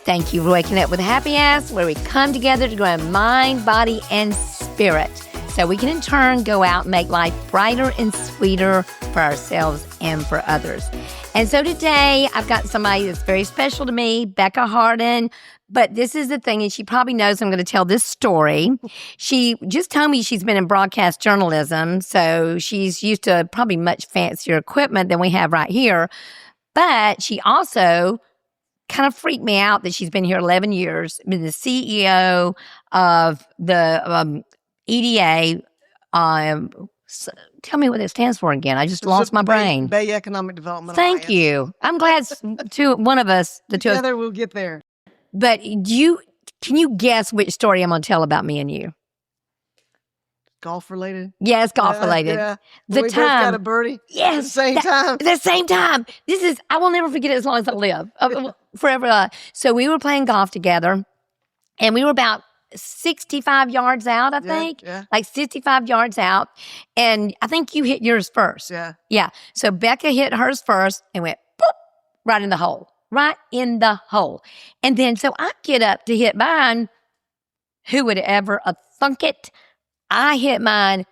Thank you for waking up with a happy ass, where we come together to grow in mind, body, and spirit, so we can in turn go out and make life brighter and sweeter for ourselves and for others. And so today I've got somebody that's very special to me, Becca Harden. But this is the thing, and she probably knows I'm going to tell this story. She just told me she's been in broadcast journalism, so she's used to probably much fancier equipment than we have right here. But she also kind of freaked me out that she's been here 11 years, been the CEO of the EDA. Tell me what it stands for again. I just lost my brain. Bay Economic Development Thank Alliance. you. I'm glad one of us, the two of us. Together we'll get there. But can you guess which story I'm going to tell about me and you? Golf related? Yeah, it's golf related. Yeah. The we time. both got a birdie. Yes. At the same time. At the same time. I will never forget it as long as I live. Forever. So we were playing golf together, and we were about 65 yards out, I think. Yeah. Like 65 yards out. And I think you hit yours first. Yeah. Yeah. So Becca hit hers first and went boop, right in the hole. Right in the hole. And then so I get up to hit mine. Who would ever have thunk it? I hit mine,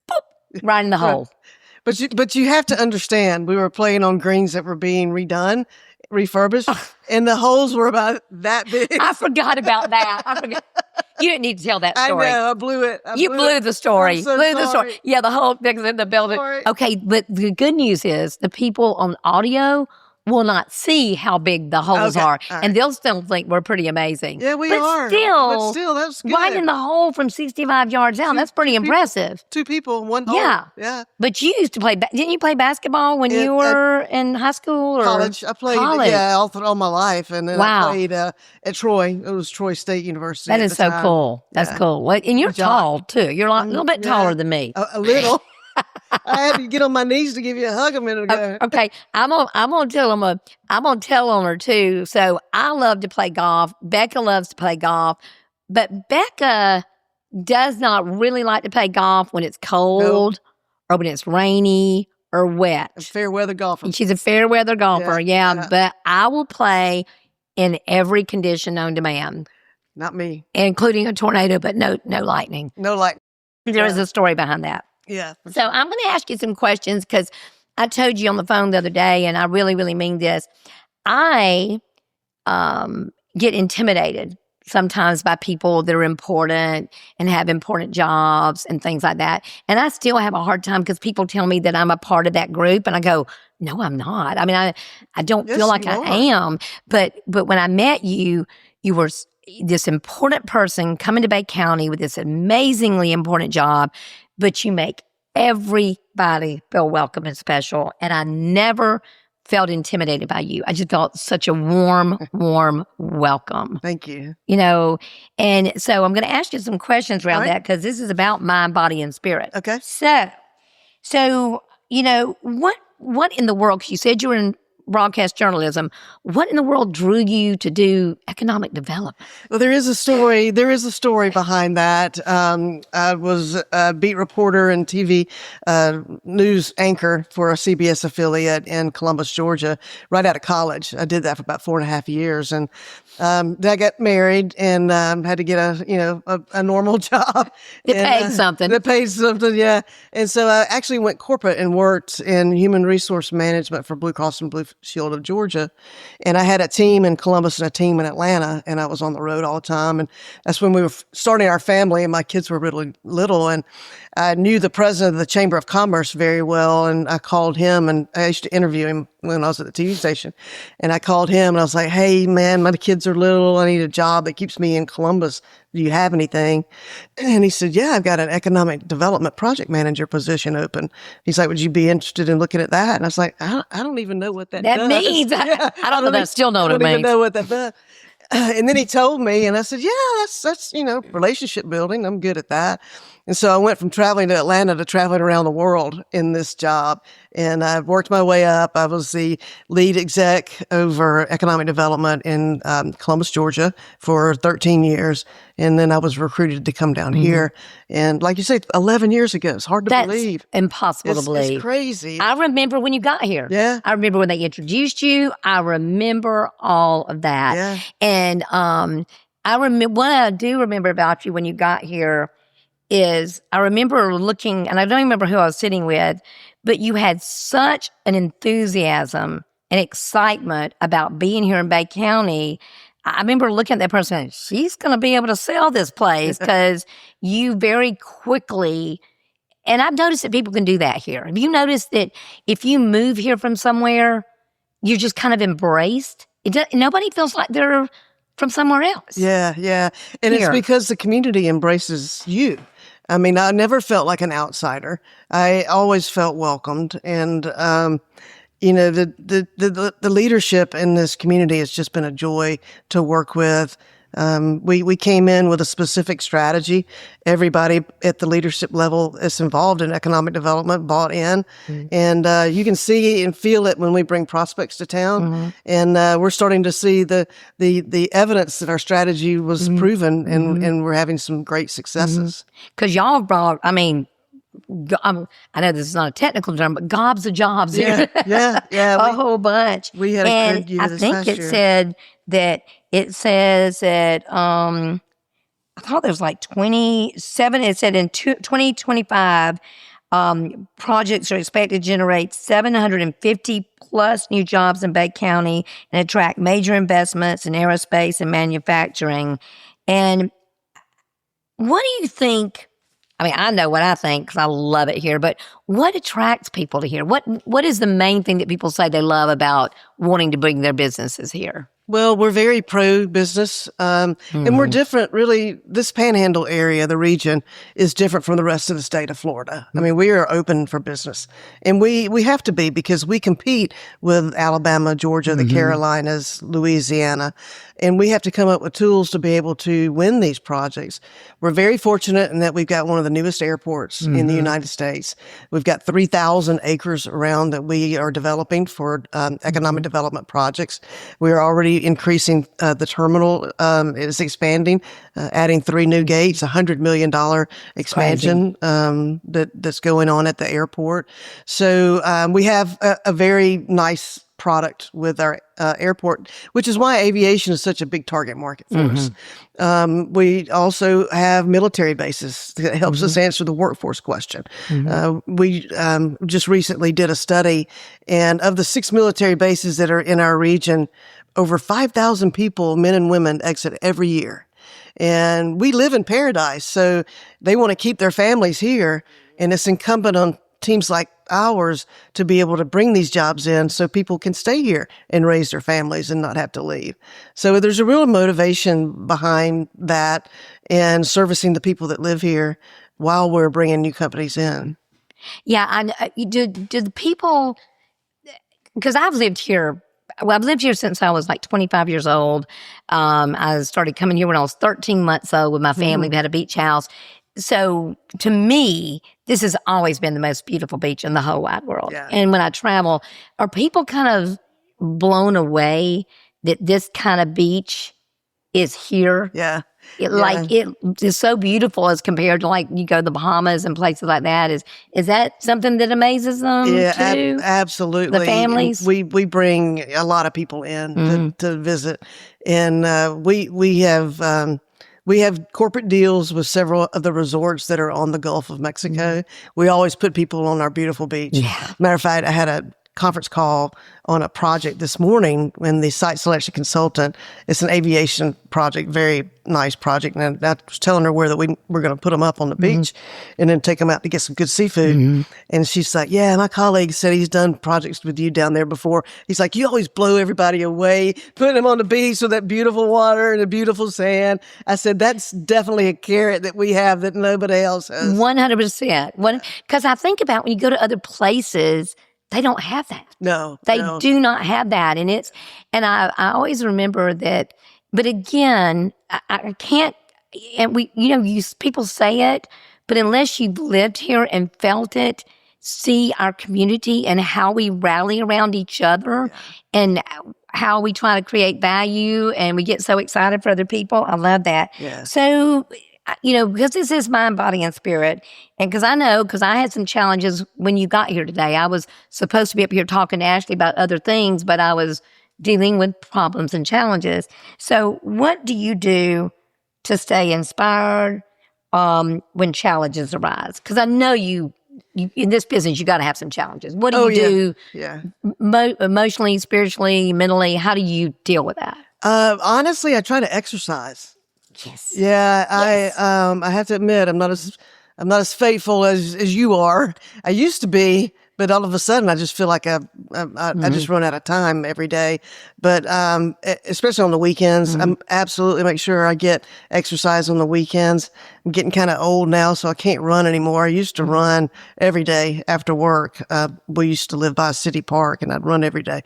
boop, right in the hole. But you have to understand, we were playing on greens that were being refurbished, and the holes were about that big. I forgot about that. You didn't need to tell that story. I know, I blew it. You blew the story. I'm so The story. sorry. Yeah, the whole thing's in the building. Sorry. Okay, but the good news is the people on audio will not see how big the holes are. Right. And they'll still think we're pretty amazing. Yeah, we but are. Still, But still, that's good. right in the hole from 65 yards out. That's pretty impressive. Two people, one hole. Yeah. Yeah. But you used to play, didn't you play basketball when you were in high school or college? I played, all my life. And then I played at Troy. It was Troy State University. That is so cool. That's cool. Well, and you're tall, too. You're a little bit taller than me. A little. I had to get on my knees to give you a hug a minute ago. Okay, I'm gonna tell on her too. So I love to play golf. Becca loves to play golf, but Becca does not really like to play golf when it's cold or when it's rainy or wet. A fair weather golfer. She's a fair weather golfer, yeah. But I will play in every condition known to man. Not me, including a tornado, but no lightning. No lightning. There is a story behind that. Yeah. So I'm going to ask you some questions because I told you on the phone the other day, and I really, really mean this. I get intimidated sometimes by people that are important and have important jobs and things like that. And I still have a hard time because people tell me that I'm a part of that group, and I go, no, I'm not. I mean, I don't feel like I am. But when I met you, you were this important person coming to Bay County with this amazingly important job, but you make everybody feel welcome and special. And I never felt intimidated by you. I just felt such a warm welcome. Thank you. And so I'm going to ask you some questions around that because this is about mind, body, and spirit. Okay. So what in the world, because you said you were in broadcast journalism, what in the world drew you to do economic development? Well, there is a story behind that. I was a beat reporter and TV news anchor for a CBS affiliate in Columbus, Georgia, right out of college. I did that for about 4.5 years. And then I got married and had to get a normal job. That paid something, yeah. And so I actually went corporate and worked in human resource management for Blue Cross and Blue Shield of Georgia. And I had a team in Columbus and a team in Atlanta, and I was on the road all the time. And that's when we were starting our family, and my kids were really little. And I knew the president of the Chamber of Commerce very well, and I called him, and I used to interview him when I was at the TV station. And I called him, and I was like, hey, man, my kids are little. I need a job that keeps me in Columbus. Do you have anything? And he said, yeah, I've got an economic development project manager position open. He's like, would you be interested in looking at that? And I was like, I don't even know what that means. Yeah, I don't know that. Still know what it means. I don't even know what that does. And then he told me, and I said, yeah, that's relationship building. I'm good at that. And so I went from traveling to Atlanta to traveling around the world in this job. And I worked my way up. I was the lead exec over economic development in Columbus, Georgia for 13 years. And then I was recruited to come down here. And like you say, 11 years ago, it's hard to believe. That's impossible to believe. It's crazy. I remember when you got here. Yeah. I remember when they introduced you. I remember all of that. Yeah. And I remember what I do remember about you when you got here is I remember looking, and I don't remember who I was sitting with, but you had such an enthusiasm and excitement about being here in Bay County. I remember looking at that person and she's going to be able to sell this place because you very quickly, and I've noticed that people can do that here. Have you noticed that if you move here from somewhere, you're just kind of embraced? Nobody feels like they're from somewhere else. Yeah, yeah. And Here. it's because the community embraces you. I mean, I never felt like an outsider. I always felt welcomed. And, the leadership in this community has just been a joy to work with. We came in with a specific strategy. Everybody at the leadership level that's involved in economic development bought in. And you can see and feel it when we bring prospects to town. And we're starting to see the evidence that our strategy was proven, and we're having some great successes. Because y'all brought, I mean, I know this is not a technical term, but gobs of jobs here. Yeah. A whole bunch. We had a good year this past year. It says that I thought there was like 27. It said in 2025, projects are expected to generate 750 plus new jobs in Bay County and attract major investments in aerospace and manufacturing. And what do you think? I mean, I know what I think because I love it here, but what attracts people to here? What is the main thing that people say they love about wanting to bring their businesses here? Well, we're very pro-business, and we're different, really. This Panhandle area, the region, is different from the rest of the state of Florida. I mean, we are open for business, and we have to be because we compete with Alabama, Georgia, the Carolinas, Louisiana, and we have to come up with tools to be able to win these projects. We're very fortunate in that we've got one of the newest airports in the United States. We've got 3,000 acres around that we are developing for economic development projects. We are already increasing the terminal. It is expanding, adding 3 new gates, $100 million expansion that's going on at the airport. So we have a very nice product with our airport, which is why aviation is such a big target market for us. We also have military bases that helps us answer the workforce question. We just recently did a study, and of the 6 military bases that are in our region, over 5,000 people, men and women, exit every year. And we live in paradise, so they want to keep their families here, and it's incumbent on teams like ours to be able to bring these jobs in so people can stay here and raise their families and not have to leave. So there's a real motivation behind that and servicing the people that live here while we're bringing new companies in. Yeah, do the people, because I've lived here since I was like 25 years old. I started coming here when I was 13 months old with my family. We had a beach house. So to me, this has always been the most beautiful beach in the whole wide world. Yeah. And when I travel, are people kind of blown away that this kind of beach is here? Yeah. Like it is so beautiful as compared to like you go to the Bahamas and places like that. Is that something that amazes them too? Absolutely. The families? We bring a lot of people in to visit, and we have corporate deals with several of the resorts that are on the Gulf of Mexico. We always put people on our beautiful beach. Yeah. Matter of fact, I had a conference call on a project this morning when the site selection consultant, it's an aviation project, very nice project. And I was telling her where we're going to put them up on the beach and then take them out to get some good seafood. And she's like, yeah, my colleague said he's done projects with you down there before. He's like, you always blow everybody away, putting them on the beach with that beautiful water and the beautiful sand. I said, that's definitely a carrot that we have that nobody else has. 100%. Because I think about when you go to other places, they don't have that. No, they do not have that. And I always remember that, but again, I can't, and people say it, but unless you've lived here and felt it, see our community and how we rally around each other and how we try to create value and we get so excited for other people. I love that. Yeah. So, because this is mind, body, and spirit. And because I had some challenges when you got here today. I was supposed to be up here talking to Ashley about other things, but I was dealing with problems and challenges. So what do you do to stay inspired when challenges arise? Because I know you in this business, you got to have some challenges. What do you do emotionally, spiritually, mentally? How do you deal with that? Honestly, I try to exercise. Yes. Yeah, I have to admit I'm not as faithful as you are. I used to be, but all of a sudden I just feel like I just run out of time every day. But especially on the weekends, I'm absolutely make sure I get exercise on the weekends. I'm getting kind of old now, so I can't run anymore. I used to run every day after work. We used to live by a city park, and I'd run every day,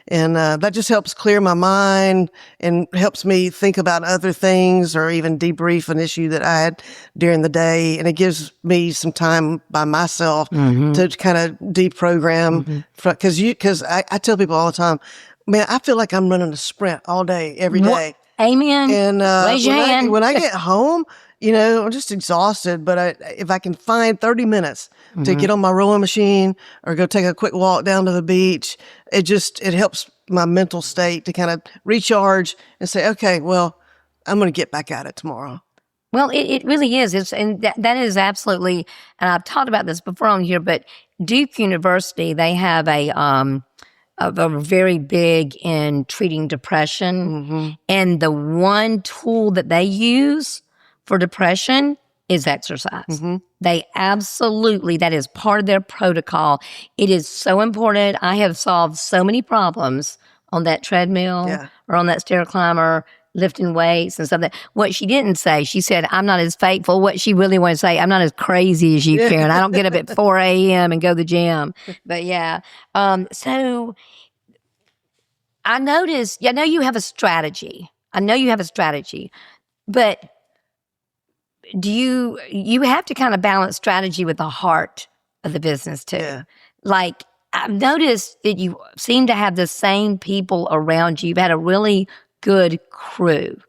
and that just helps clear my mind and helps me think about other things or even debrief an issue that I had during the day. And it gives me some time by myself to kind of deprogram. Because I tell people all the time, man, I feel like I'm running a sprint all day, every day. Amen. And raise your hand. when I get home, I'm just exhausted. But if I can find 30 minutes to get on my rowing machine or go take a quick walk down to the beach, it helps my mental state to kind of recharge and say, okay, well, I'm going to get back at it tomorrow. Well, it really is. And that is absolutely, and I've talked about this before on here, but Duke University, they have a very big in treating depression. And the one tool that they use for depression is exercise. They absolutely, that is part of their protocol. It is so important. I have solved so many problems on that treadmill or on that stair climber, lifting weights and stuff. What she didn't say, she said, I'm not as faithful. What she really wanted to say, I'm not as crazy as you, Karen. I don't get up at 4 a.m. and go to the gym. But yeah. So I noticed, I know you have a strategy. But you have to kind of balance strategy with the heart of the business too. Yeah. Like, I've noticed that you seem to have the same people around you. You've had a really good crew.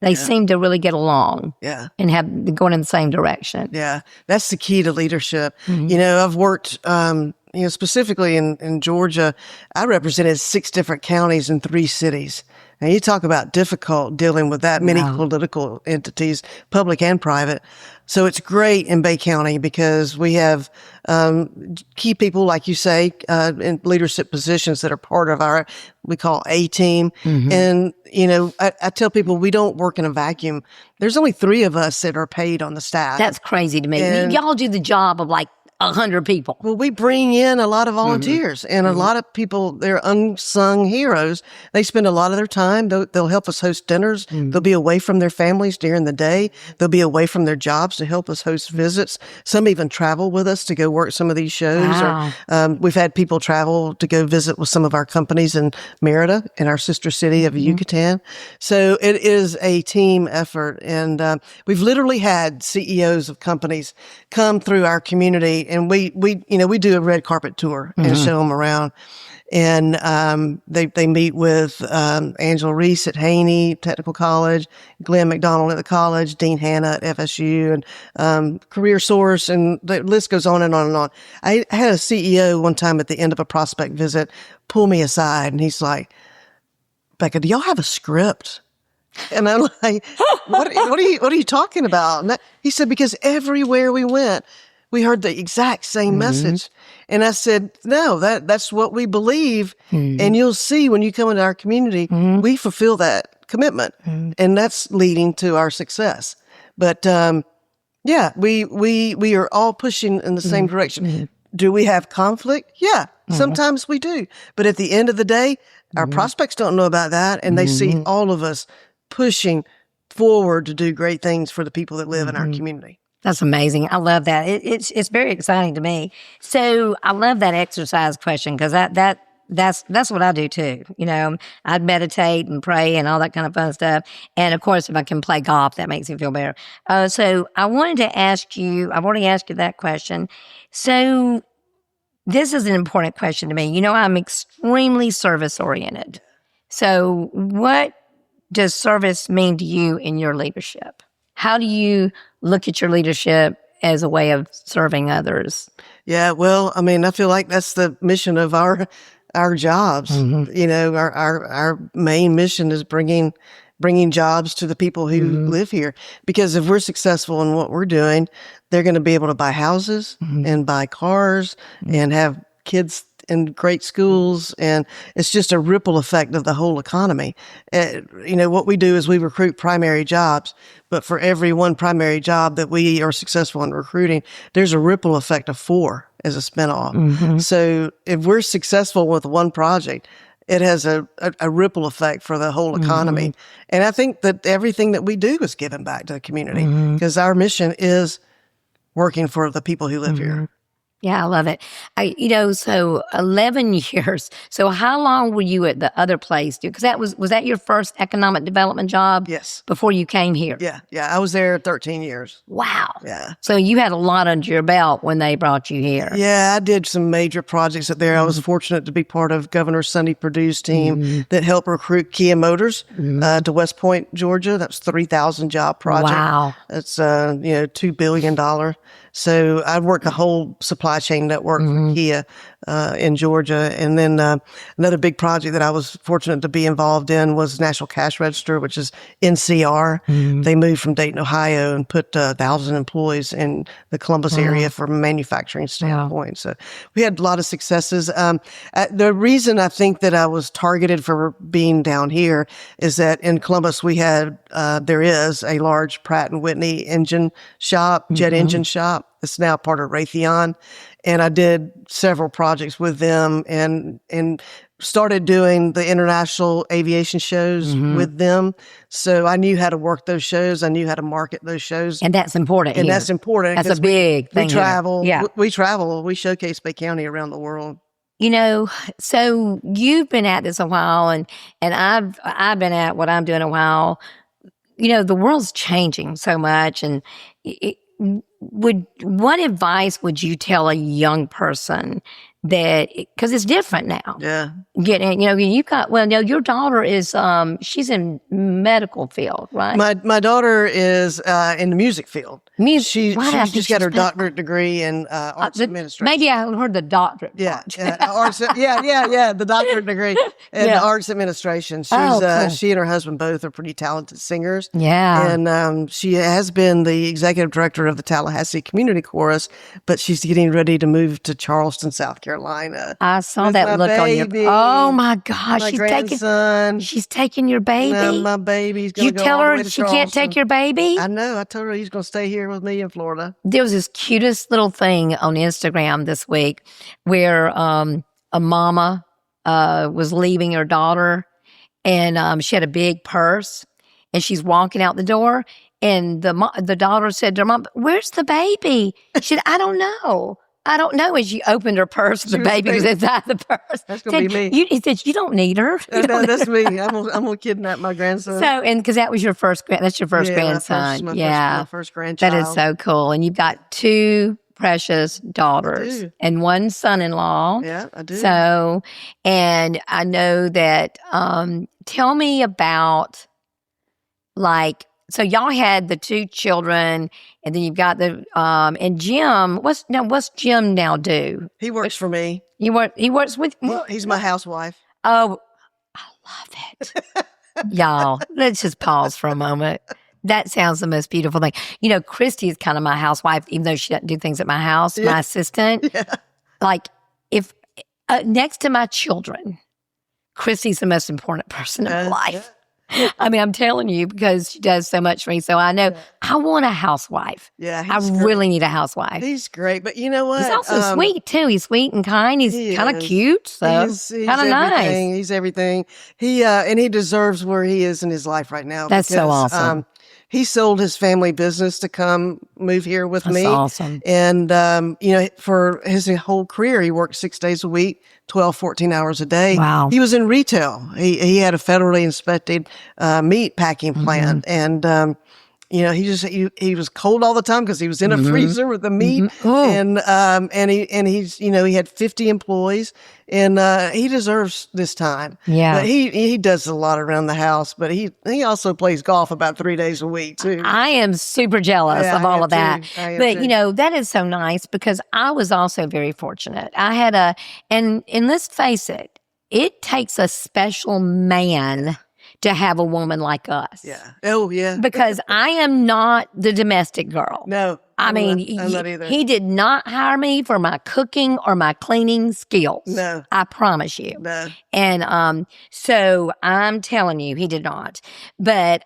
They seem to really get along and have going in the same direction. Yeah, that's the key to leadership. I've worked, specifically in Georgia. I represented 6 different counties in 3 cities. Now, you talk about difficult dealing with that many political entities, public and private. So it's great in Bay County because we have key people, like you say, in leadership positions that are part of we call A-team. And, I tell people we don't work in a vacuum. There's only 3 of us that are paid on the staff. That's crazy to me. Y'all do the job of like 100 people. Well, we bring in a lot of volunteers and a lot of people, they're unsung heroes. They spend a lot of their time. They'll help us host dinners. They'll be away from their families during the day. They'll be away from their jobs to help us host visits. Some even travel with us to go work some of these shows. Wow. Or we've had people travel to go visit with some of our companies in Merida, in our sister city of Yucatan. So it is a team effort. And we've literally had CEOs of companies come through our community, and we do a red carpet tour and show them around. And they meet with Angela Reese at Haney Technical College, Glenn McDonald at the college, Dean Hanna at FSU, and Career Source, and the list goes on and on and on. I had a CEO one time at the end of a prospect visit pull me aside, and he's like, "Becca, do y'all have a script?" And I'm like, what are you talking about? And he said, because everywhere we went, we heard the exact same message. And I said, no, that's what we believe. And you'll see when you come into our community, we fulfill that commitment. And that's leading to our success. But, we are all pushing in the same direction. Do we have conflict? Yeah, sometimes we do. But at the end of the day, our prospects don't know about that. And they see all of us pushing forward to do great things for the people that live in our community. That's amazing. I love that. It's very exciting to me. So I love that exercise question because that's what I do too. I'd meditate and pray and all that kind of fun stuff. And of course, if I can play golf, that makes me feel better. So I wanted to ask you, I've already asked you that question. So this is an important question to me. I'm extremely service oriented. So what does service mean to you in your leadership? How do you look at your leadership as a way of serving others? Yeah, well, I feel like that's the mission of our our jobs. You know, our main mission is bringing jobs to the people who live here. Because if we're successful in what we're doing, they're going to be able to buy houses and buy cars and have kids in great schools. And it's just a ripple effect of the whole economy. You know, what we do is we recruit primary jobs, but for every one primary job that we are successful in recruiting, there's a ripple effect of 4 as a spinoff. So if we're successful with one project, it has a ripple effect for the whole economy. And I think that everything that we do is given back to the community because our mission is working for the people who live here. Yeah, I love it. So 11 years. So how long were you at the other place? Because was that your first economic development job? Yes. Before you came here? Yeah. I was there 13 years. Wow. Yeah. So you had a lot under your belt when they brought you here. Yeah, I did some major projects up there. I was fortunate to be part of Governor Sonny Perdue's team that helped recruit Kia Motors to West Point, Georgia. That was 3,000 job project. Wow. That's $2 billion. So I worked a whole supply chain network for Kia in Georgia. And then another big project that I was fortunate to be involved in was National Cash Register, which is NCR. They moved from Dayton, Ohio, and put 1,000 employees in the Columbus area from a manufacturing standpoint. So we had a lot of successes. The reason I think that I was targeted for being down here is that in Columbus there is a large Pratt & Whitney engine shop, jet engine shop. It's now part of Raytheon. And I did several projects with them and started doing the international aviation shows with them. So I knew how to work those shows. I knew how to market those shows. And that's important. And that's important. That's a big thing. We travel. Yeah. We travel. We showcase Bay County around the world. You know, so you've been at this a while and I've been at what I'm doing a while. You know, the world's changing so much, and what advice would you tell a young person because it's different now? Yeah. Your daughter is, she's in medical field, right? My daughter is in the music field. She just got her doctorate degree in arts administration. Maybe I heard the doctorate. Yeah, the doctorate degree in arts administration. She and her husband both are pretty talented singers. Yeah, and she has been the executive director of the Tallahassee Community Chorus, but she's getting ready to move to Charleston, South Carolina. I saw that look on your. Oh my gosh, she's taking your baby. My baby's going to go You tell all the her way to she Charleston. can't take your baby? I know. I told her he's going to stay here with me in Florida. There was this cutest little thing on Instagram this week where a mama was leaving her daughter, and she had a big purse, and she's walking out the door, and the daughter said to her mom, "Where's the baby?" She said, "I don't know." As she opened her purse, the baby was inside the purse. That's going to be me. He said, "You don't need her." That's me. I'm going to kidnap my grandson. So, and because that was your first, that's your first grandson. My first grandchild. That is so cool. And you've got 2 precious daughters and 1 son-in-law. Yeah, I do. So, and I know that, tell me about so y'all had the 2 children, and then you've got and Jim. What's Jim now do? He works for me. He works with. He's my housewife. Oh, I love it, y'all. Let's just pause for a moment. That sounds the most beautiful thing. You know, Christy is kind of my housewife, even though she doesn't do things at my house. Yeah. My assistant. Yeah. Like if next to my children, Christy's the most important person in my life. Yeah. I mean, I'm telling you because she does so much for me. So I know I want a housewife. Yeah, I really need a housewife. He's great, but you know what? He's also sweet too. He's sweet and kind. He's kind of cute, so he's kind of nice. He's everything. And he deserves where he is in his life right now. That's so awesome. He sold his family business to come move here with me. That's awesome. And, for his whole career, he worked 6 days a week, 12, 14 hours a day. Wow. He was in retail. He had a federally inspected meat packing plant. And, he was cold all the time because he was in a freezer with the meat. And he's, he had 50 employees, and he deserves this time. Yeah. But he does a lot around the house, but he also plays golf about 3 days a week too. I am super jealous of all of that. But that is so nice because I was also very fortunate. I had and let's face it, it takes a special man to have a woman like us. Yeah. Oh, yeah. Because I am not the domestic girl. No. I mean, I'm not either. he did not hire me for my cooking or my cleaning skills. No. I promise you. No. And so I'm telling you, he did not. But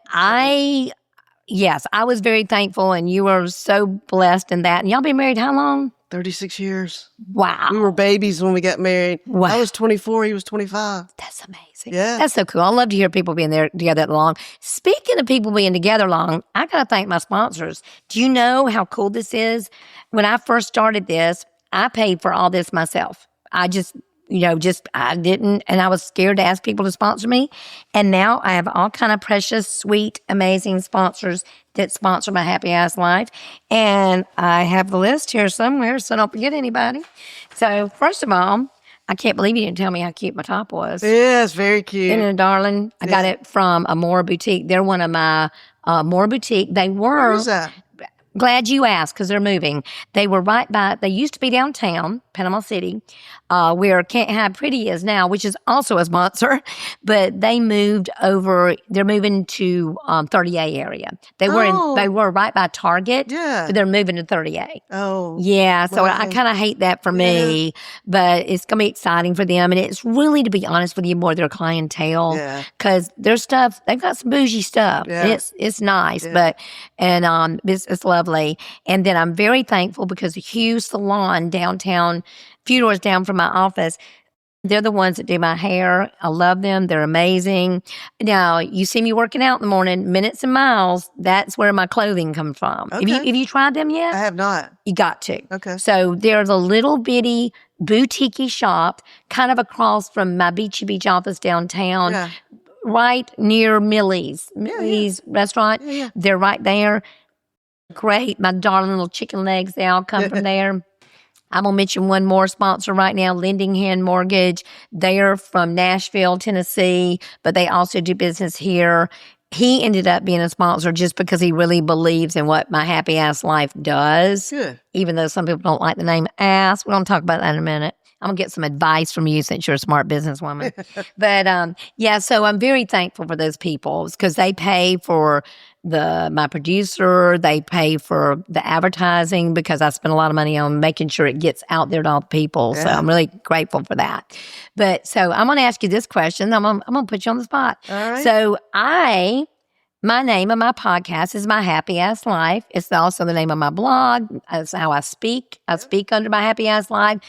yes, I was very thankful, and you were so blessed in that. And y'all been married how long? 36 years. Wow. We were babies when we got married. Wow. I was 24. He was 25. That's amazing. Yeah. That's so cool. I love to hear people being there together that long. Speaking of people being together long, I got to thank my sponsors. Do you know how cool this is? When I first started this, I paid for all this myself. I just I didn't, and I was scared to ask people to sponsor me. And now I have all kind of precious, sweet, amazing sponsors that sponsor my happy ass life. And I have the list here somewhere, so don't forget anybody. So first of all, I can't believe you didn't tell me how cute my top was. Yeah, it's very cute. Isn't it, darling? I got it from Amora Boutique. They're one of my Amora Boutique. They were. Where is that? Glad you asked, because they're moving. They were right by, they used to be downtown, Panama City, where Can't Hide Pretty is now, which is also a sponsor, but they moved over, they're moving to 30A area. They were right by Target, Yeah. but they're moving to 30A. Oh. Yeah, so wow. I kind of hate that for me, but it's going to be exciting for them. And it's really, to be honest with you, more their clientele, because their stuff, they've got some bougie stuff. Yeah. It's nice, but, and it's lovely. And then I'm very thankful because Hughes Salon downtown, a few doors down from my office, they're the ones that do my hair. I love them. They're amazing. Now, you see me working out in the morning, Minutes and Miles, that's where my clothing comes from. Okay. Have you tried them yet? I have not. You got to. Okay. So there's a little bitty boutique shop kind of across from my Beachy Beach office downtown, right near Millie's restaurant. Yeah. They're right there. Great. My darling little chicken legs, they all come from there. I'm going to mention one more sponsor right now, Lending Hand Mortgage. They're from Nashville, Tennessee, but they also do business here. He ended up being a sponsor just because he really believes in what my happy ass life does. Good. Even though some people don't like the name ass. We're going to talk about that in a minute. I'm going to get some advice from you since you're a smart businesswoman. But, so I'm very thankful for those people because they pay for my producer, they pay for the advertising because I spend a lot of money on making sure it gets out there to all the people. So I'm really grateful for that. But so I'm going to ask you this question. I'm going to put you on the spot. All right. So my name of my podcast is My Happy Ass Life. It's also the name of my blog. That's how I speak. I speak under My Happy Ass Life.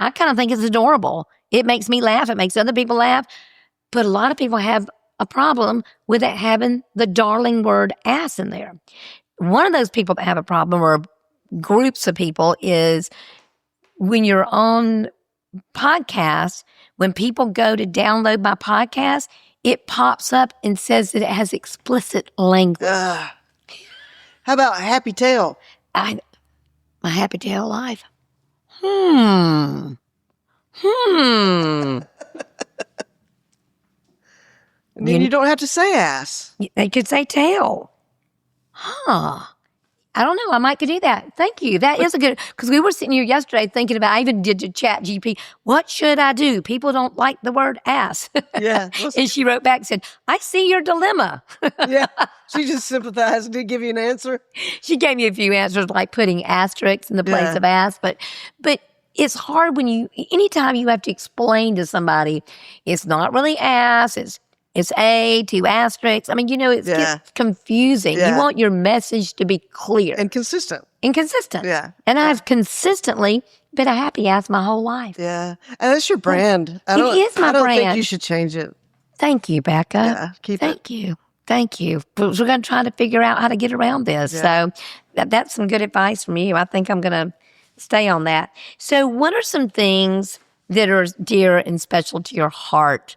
I kind of think it's adorable. It makes me laugh. It makes other people laugh. But a lot of people have a problem with it having the darling word ass in there. One of those people that have a problem, or groups of people, is when you're on podcasts, when people go to download my podcast, it pops up and says that it has explicit language. How about Happy Tail? My Happy Tail Life. And then you don't have to say ass. They could say tail. Huh. I don't know. I might could do that. Thank you. That is a good, because we were sitting here yesterday thinking about, I even did the chat GP. What should I do? People don't like the word ass. Yeah. And she wrote back and said, I see your dilemma. Yeah. She just sympathized and didn't give you an answer. She gave me a few answers, like putting asterisks in the place of ass. But it's hard when anytime you have to explain to somebody, it's not really ass, it's A, 2 asterisks. I mean, it gets confusing. Yeah. You want your message to be clear. And consistent. Yeah. And I've consistently been a happy ass my whole life. Yeah. And that's your brand. It is my I don't think brand. you should change it. Thank you, Becca. Yeah, keep it. Thank you. Thank you. But we're going to try to figure out how to get around this. Yeah. So that's some good advice from you. I think I'm going to stay on that. So what are some things that are dear and special to your heart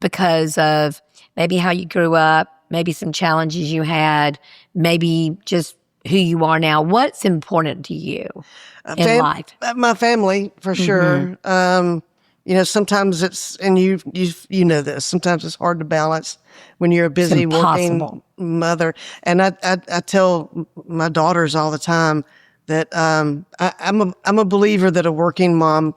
because of maybe how you grew up, maybe some challenges you had, maybe just who you are now? What's important to you in life? My family, for sure. Sometimes it's, and you know this, sometimes it's hard to balance when you're a busy working mother. And I tell my daughters all the time that I'm a believer that a working mom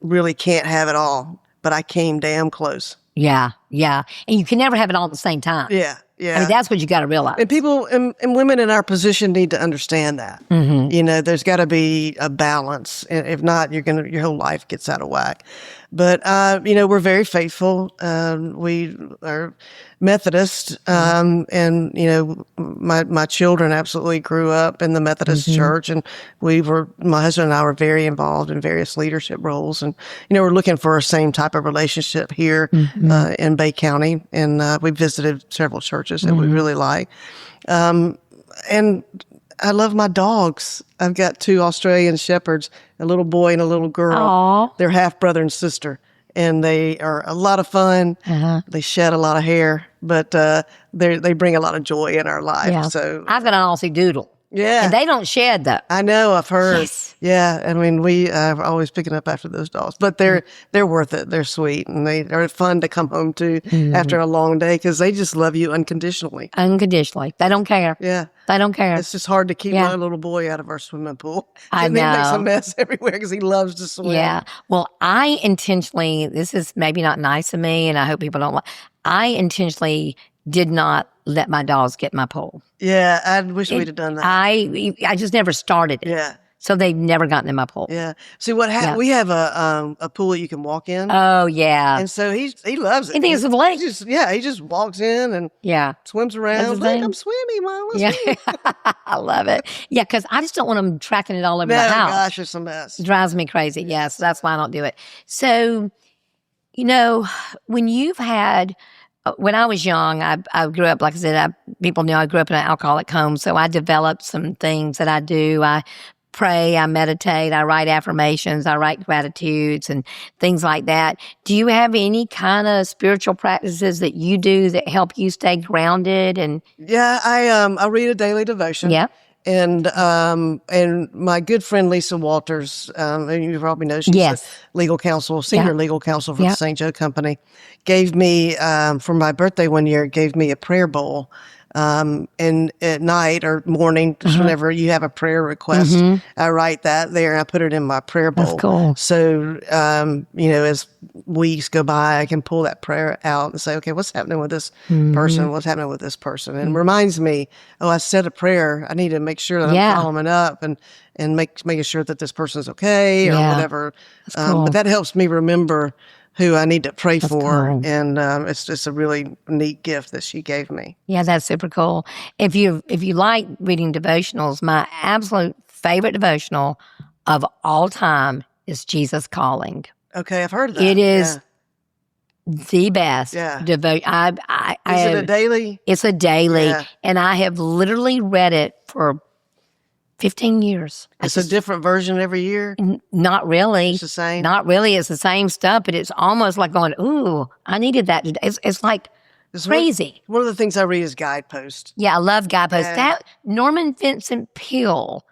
really can't have it all. but I came damn close. Yeah. Yeah. And you can never have it all at the same time. Yeah. Yeah. I mean, that's what you got to realize. And people and women in our position need to understand that. You know, there's got to be a balance. And if not, your whole life gets out of whack. But, you know, we're very faithful. We are Methodist. And, you know, my children absolutely grew up in the Methodist church. And my husband and I were very involved in various leadership roles. And, you know, we're looking for a same type of relationship here in Bay County. And we visited several churches that we really like. And I love my dogs. I've got 2 Australian shepherds, a little boy and a little girl. Aww. They're half brother and sister, and they are a lot of fun. They shed a lot of hair, but they bring a lot of joy in our life. Yeah. So I've got an Aussie Doodle. yeah, And they don't shed, though. I know. I've heard. Yes. Yeah, I mean, we are always picking up after those dogs, but they're worth it. They're sweet, and they're fun to come home to after a long day because they just love you unconditionally. Unconditionally. They don't care. Yeah. They don't care. It's just hard to keep my little boy out of our swimming pool. I And he makes know. a mess everywhere because he loves to swim. Yeah. Well, I intentionally, this is maybe not nice of me, and I hope people don't like, I intentionally did not let my dogs get in my pool. Yeah, I wish we'd have done that. I just never started it. Yeah. So they've never gotten in my pool. Yeah. See, what happened? We have a pool that you can walk in. Oh, yeah. And so he loves it. He thinks it's a lake. He just walks in and Yeah. swims around. That's his Like, thing. I'm swimming, Mom. I'm Yeah. swimming. I love it. Yeah, because I just don't want them tracking it all over No, the house. gosh, it's a mess. It drives me crazy. Yeah, so that's why I don't do it. So, you know, when you've had, when I was young, I grew up, like I said, people know I grew up in an alcoholic home, so I developed some things that I do. I pray, I meditate, I write affirmations, I write gratitudes and things like that. Do you have any kind of spiritual practices that you do that help you stay grounded? And Yeah, I read a daily devotion. yeah, And my good friend Lisa Walters, and you probably know she's Yes. the legal counsel, senior Yeah. legal counsel for Yeah. the St. Joe Company, gave me for my birthday one year, gave me a prayer bowl. And at night or morning, just whenever you have a prayer request, I write that there and I put it in my prayer bowl. That's cool. So, you know, as weeks go by, I can pull that prayer out and say, okay, what's happening with this person? What's happening with this person? And it reminds me, oh, I said a prayer. I need to make sure that Yeah. I'm following up and making sure that this person's okay or Yeah. whatever. cool. But that helps me remember who I need to pray for. cool. And it's just a really neat gift that she gave me. Yeah, that's super cool. If you like reading devotionals, my absolute favorite devotional of all time is Jesus Calling. Okay, I've heard of that. It is the best Yeah. devotion. Is it a daily? It's a daily, Yeah. and I have literally read it for 15 years. It's a different version every year. Not really. It's the same. Not really. It's the same stuff, but it's almost like going, ooh, I needed that today. It's like It's crazy. One of the things I read is guideposts. Yeah, I love guideposts. Yeah. That Norman Vincent Peale,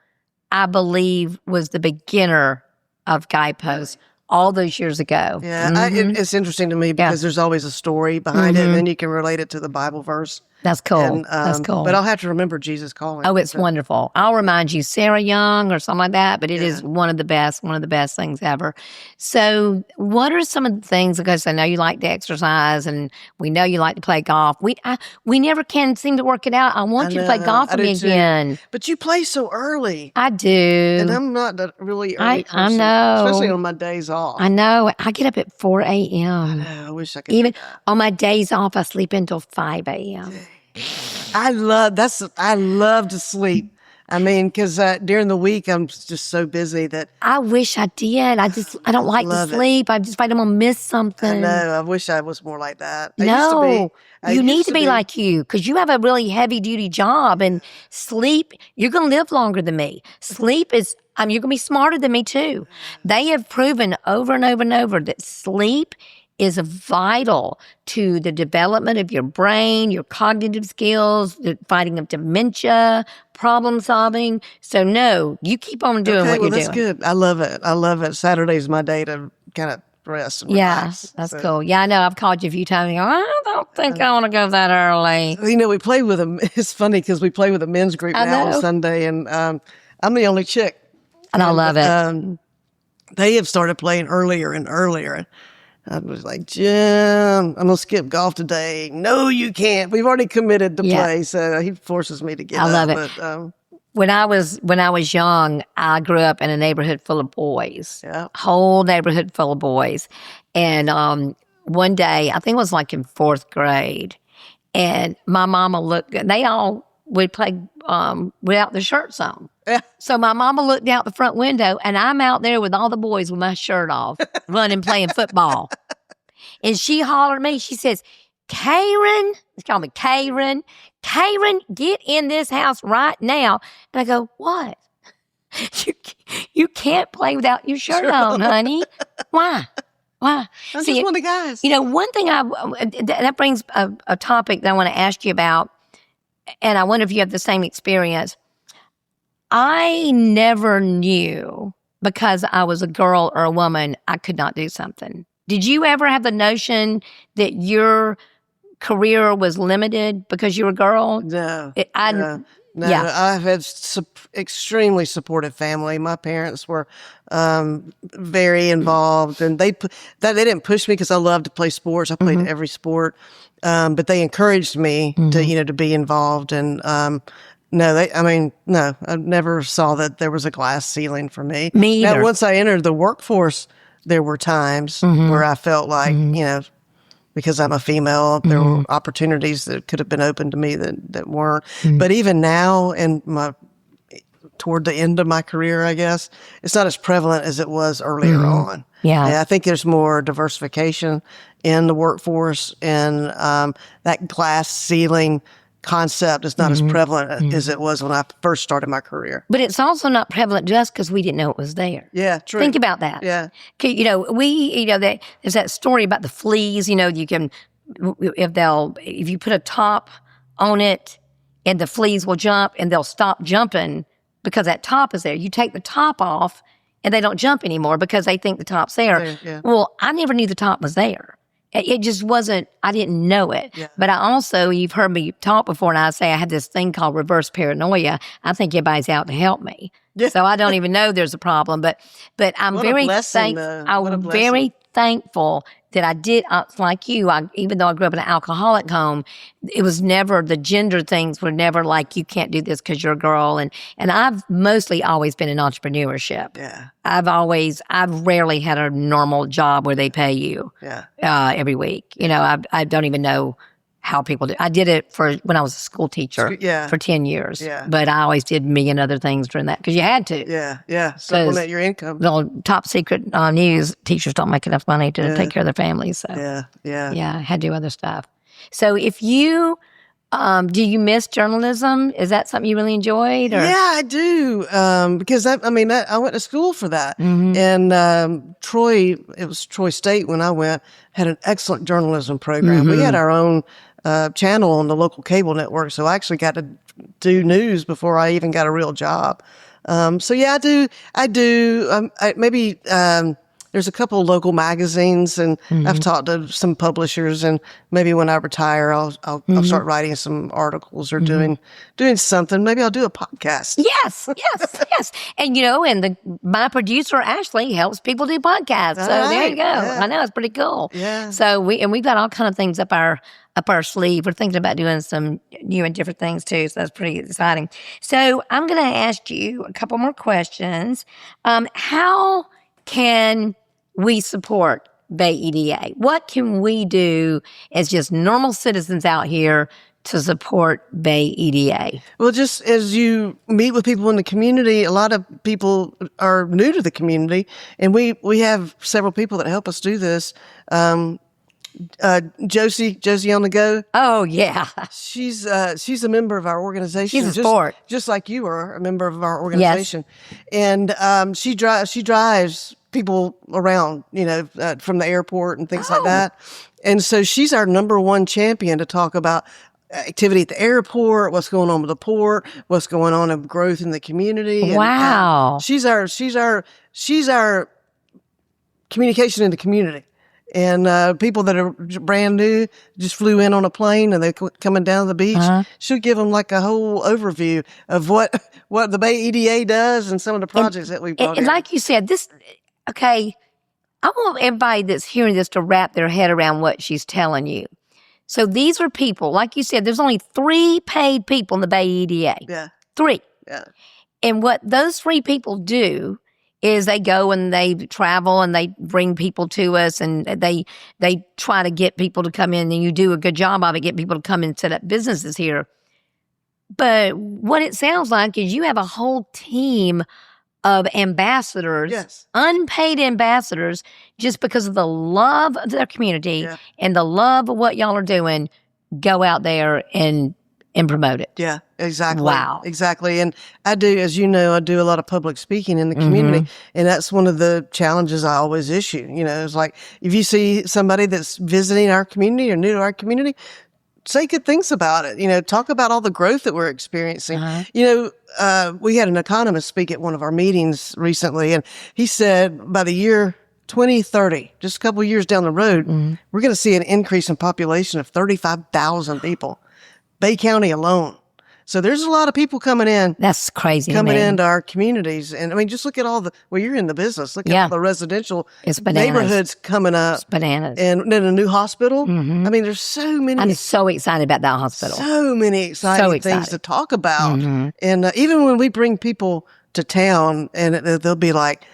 I believe, was the beginner of guideposts all those years ago. Yeah, it's interesting to me because there's always a story behind it, and then you can relate it to the Bible verse. That's cool. And, That's cool. But I'll have to remember Jesus Calling. Oh, it's So- wonderful. I'll remind you Sarah Young or something like that, but it is one of the best things ever. So what are some of the things, because I know you like to exercise and we know you like to play golf. We never can seem to work it out. I want you to play know, golf I with do me too. again. But you play so early. I do. And I'm not that really early I person, know. especially on my days off. I know. I get up at 4 a.m. I wish I could. Even do that. on my days off, I sleep until 5 a.m. I love to sleep. I mean, because during the week I'm just so busy that I wish I did. I don't like to Love it. sleep. I just find I'm gonna miss something. I know. I wish I was more like that. I No, used to be. you need to be like you because you have a really heavy duty job and sleep. You're going to live longer than me. Sleep is, you're going to be smarter than me too. They have proven over and over and over that sleep is vital to the development of your brain, your cognitive skills, the fighting of dementia, problem solving. So no, you keep on doing what you're that's doing. good. I love it. I love it. Saturday's my day to kind of rest and Yeah, relax. that's So, cool. Yeah, I know. I've called you a few times. And you go, I don't think I want to go that early. You know, we play with them. It's funny because we play with a men's group I now know. on Sunday, and I'm the only chick. And I love it. They have started playing earlier and earlier. I was like, Jim, I'm gonna skip golf today. No, you can't. We've already committed to play, so he forces me to get I love up. it. But When I was young, I grew up in a neighborhood full of boys. yeah, Whole neighborhood full of boys. And one day, I think it was like in fourth grade, and my mama looked. They all would play without their shirts on. yeah. So my mama looked out the front window, and I'm out there with all the boys with my shirt off, running, playing football. And she hollered at me. She says, Karen, she called me Karen, get in this house right now. And I go, what? You can't play without your shirt on, honey. Why? I'm just one of the guys. You know, one thing that brings a topic that I want to ask you about, and I wonder if you have the same experience. I never knew because I was a girl or a woman, I could not do something. Did you ever have the notion that your career was limited because you were a girl? No. Yeah. I've had extremely supportive family. My parents were very involved, and they didn't push me because I loved to play sports. I played every sport, but they encouraged me to be involved. And no, I never saw that there was a glass ceiling for me. Me either. Now, once I entered the workforce, there were times where I felt like, because I'm a female, there were opportunities that could have been open to me that weren't. But even now, toward the end of my career, I guess, it's not as prevalent as it was earlier on. Yeah. And I think there's more diversification in the workforce, and that glass ceiling concept is not as prevalent as it was when I first started my career. But it's also not prevalent just because we didn't know it was there. Yeah, true. Think about that. Yeah. There's that story about the fleas. You can, if you put a top on it, and the fleas will jump, and they'll stop jumping because that top is there. You take the top off, and they don't jump anymore because they think the top's there. Yeah. Well, I never knew the top was there. It just wasn't, I didn't know it. Yeah. But I also, you've heard me talk before, and I say I have this thing called reverse paranoia. I think everybody's out to help me. Yeah. So I don't even know there's a problem. But I'm very very thankful that I did, like you, even though I grew up in an alcoholic home, it was never, the gender things were never like, you can't do this because you're a girl. And I've mostly always been in entrepreneurship. Yeah. I've rarely had a normal job where they pay you every week. I don't even know how people do. I did it when I was a school teacher for 10 years. Yeah. But I always did a million other things during that because you had to. Yeah. Supplement your income. The top secret news, teachers don't make enough money to take care of their families. So I had to do other stuff. So if you, do you miss journalism? Is that something you really enjoyed? Or? Yeah, I do. Because I went to school for that. And it was Troy State when I went, had an excellent journalism program. We had our own channel on the local cable network. So I actually got to do news before I even got a real job. So yeah, I do. There's a couple of local magazines, and I've talked to some publishers, and maybe when I retire, I'll start writing some articles or doing something. Maybe I'll do a podcast. Yes. And my producer Ashley helps people do podcasts. So there you go. Yeah. I know, it's pretty cool. Yeah. So we've got all kind of things up our sleeve. We're thinking about doing some new and different things too. So that's pretty exciting. So I'm going to ask you a couple more questions. How can we support Bay EDA? What can we do as just normal citizens out here to support Bay EDA? Well, just as you meet with people in the community, a lot of people are new to the community, and we have several people that help us do this. Josie on the go. Oh yeah, she's a member of our organization. She's a sport, just like you are a member of our organization. Yes. And she drives people around, from the airport and things like that. And so she's our number one champion to talk about activity at the airport, what's going on with the port, what's going on in growth in the community. Wow. And, she's our communication in the community. And people that are brand new just flew in on a plane and they're coming down to the beach. She'll give them like a whole overview of what the Bay EDA does and some of the projects that we've brought in. Like you said, I want everybody that's hearing this to wrap their head around what she's telling you. So these are people, like you said, there's only 3 paid people in the Bay EDA. Yeah. 3. Yeah. And what those 3 people do is they go and they travel and they bring people to us, and they try to get people to come in, and you do a good job of it, get people to come and set up businesses here. But what it sounds like is you have a whole team of ambassadors, Yes. unpaid ambassadors, just because of the love of their community and the love of what y'all are doing, go out there and promote it. Yeah, exactly. Wow. Exactly. And I do, as you know, I do a lot of public speaking in the community. And that's one of the challenges I always issue. It's like, if you see somebody that's visiting our community or new to our community, say good things about it. Talk about all the growth that we're experiencing. We had an economist speak at one of our meetings recently, and he said by the year 2030, just a couple of years down the road, we're going to see an increase in population of 35,000 people. Bay County alone. So there's a lot of people coming in. That's crazy. Coming into our communities. And I mean, just look at you're in the business. Look at all the residential neighborhoods coming up. It's bananas. And then a new hospital. I mean, there's so many. I'm so excited about that hospital. So many exciting things to talk about. And even when we bring people to town, and they'll be like,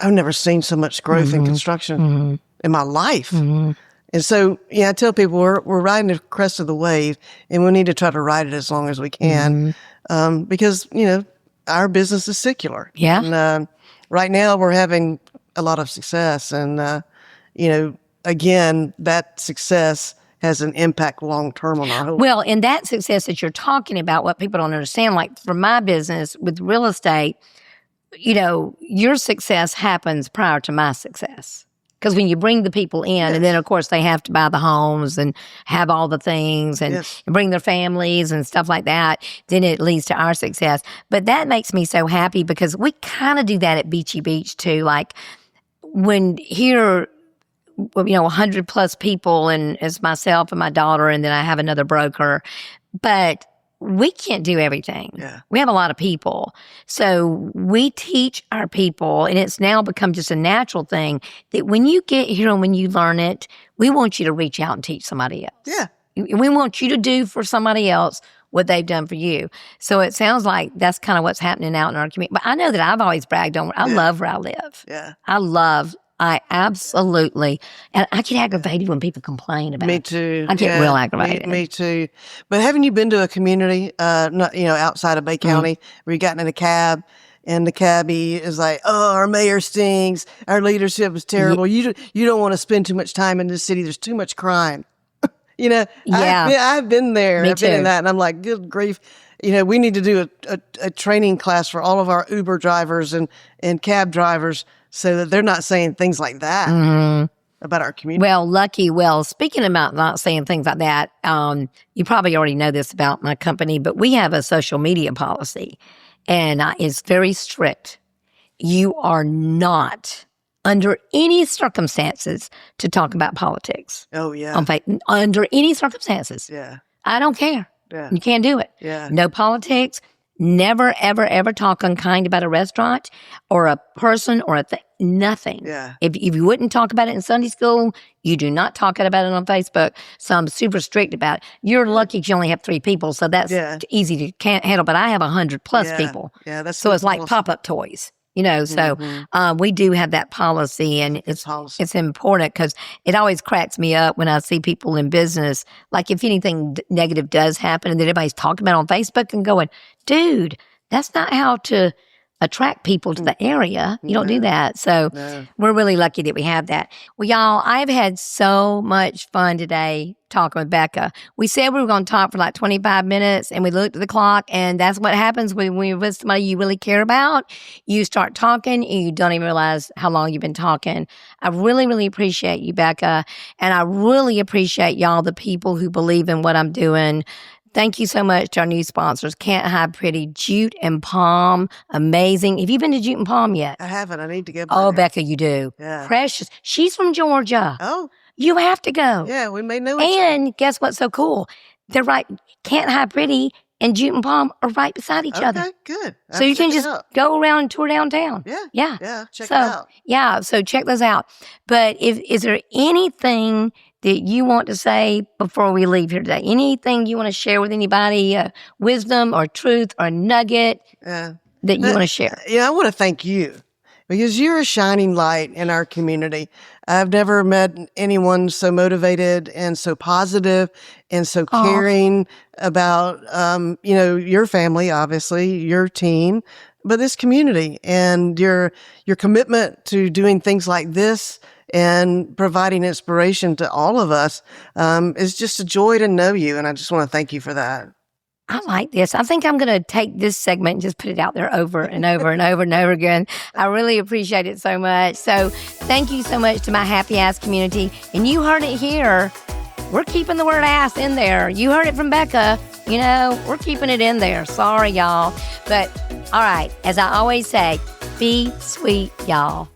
I've never seen so much growth in construction in my life. And so, I tell people we're riding the crest of the wave, and we need to try to ride it as long as we can, because, our business is secular. Yeah. And right now we're having a lot of success. And, again, that success has an impact long-term on our whole. Well, and that success that you're talking about, what people don't understand, like for my business with real estate, your success happens prior to my success. Because when you bring the people in, and then, of course, they have to buy the homes and have all the things and bring their families and stuff like that, then it leads to our success. But that makes me so happy because we kind of do that at Beachy Beach, too. Like, when here, 100 plus people, and it's myself and my daughter, and then I have another broker. But we can't do everything. Yeah. We have a lot of people. So we teach our people, and it's now become just a natural thing that when you get here and when you learn it, we want you to reach out and teach somebody else. Yeah. We want you to do for somebody else what they've done for you. So it sounds like that's kind of what's happening out in our community. But I know that I've always bragged on, I love where I live. Yeah. I absolutely, and I get aggravated when people complain about it. Me too. I get real aggravated. Me too. But haven't you been to a community, not outside of Bay County, where you got in a cab, and the cabbie is like, "Oh, our mayor stinks. Our leadership is terrible. You don't want to spend too much time in this city. There's too much crime." Yeah. I've been there. Me I've been in too. that, and I'm like, good grief. We need to do a training class for all of our Uber drivers and cab drivers, so that they're not saying things like that about our community. Well, speaking about not saying things like that, you probably already know this about my company, but we have a social media policy, and it's very strict. You are not, under any circumstances, to talk about politics. Oh, yeah. Under any circumstances. Yeah. I don't care. Yeah. You can't do it. Yeah. No politics. Never, ever, ever talk unkind about a restaurant or a person or a thing. Nothing. Yeah. If you wouldn't talk about it in Sunday school, you do not talk about it on Facebook. So I'm super strict about it. You're lucky you only have 3 people, so that's easy to can't handle. But I have 100 plus people. Yeah, that's so it's like pop-up toys. So we do have that policy, and it's important because it always cracks me up when I see people in business, like if anything negative does happen and then everybody's talking about it on Facebook and going, dude, that's not how to attract people to the area. You don't do that. So we're really lucky that we have that. Well, y'all, I've had so much fun today talking with Becca. We said we were going to talk for like 25 minutes, and we looked at the clock, and that's what happens when you're with somebody you really care about. You start talking, and you don't even realize how long you've been talking. I really, really appreciate you, Becca, and I really appreciate y'all, the people who believe in what I'm doing. Thank you so much to our new sponsors, Can't Hide Pretty, Jute and Palm. Amazing. Have you been to Jute and Palm yet? I haven't. I need to go. Oh, Becca, you do. Yeah. Precious. She's from Georgia. Oh. You have to go. Yeah, we may know it. And guess what's so cool? They're right. Can't Hide Pretty and Jute and Palm are right beside each other. Okay, good. So you can just go around and tour downtown. Yeah. Check it out. Yeah, so check those out. But is there anything that you want to say before we leave here today? Anything you want to share with anybody, wisdom or truth or nugget that you want to share? Yeah, I want to thank you because you're a shining light in our community. I've never met anyone so motivated and so positive and so caring about, your family, obviously, your team, but this community and your commitment to doing things like this and providing inspiration to all of us is just a joy to know you. And I just want to thank you for that. I like this. I think I'm going to take this segment and just put it out there over and over and over and over again. I really appreciate it so much. So thank you so much to my happy ass community. And you heard it here. We're keeping the word ass in there. You heard it from Becca. We're keeping it in there. Sorry, y'all. But all right, as I always say, be sweet, y'all.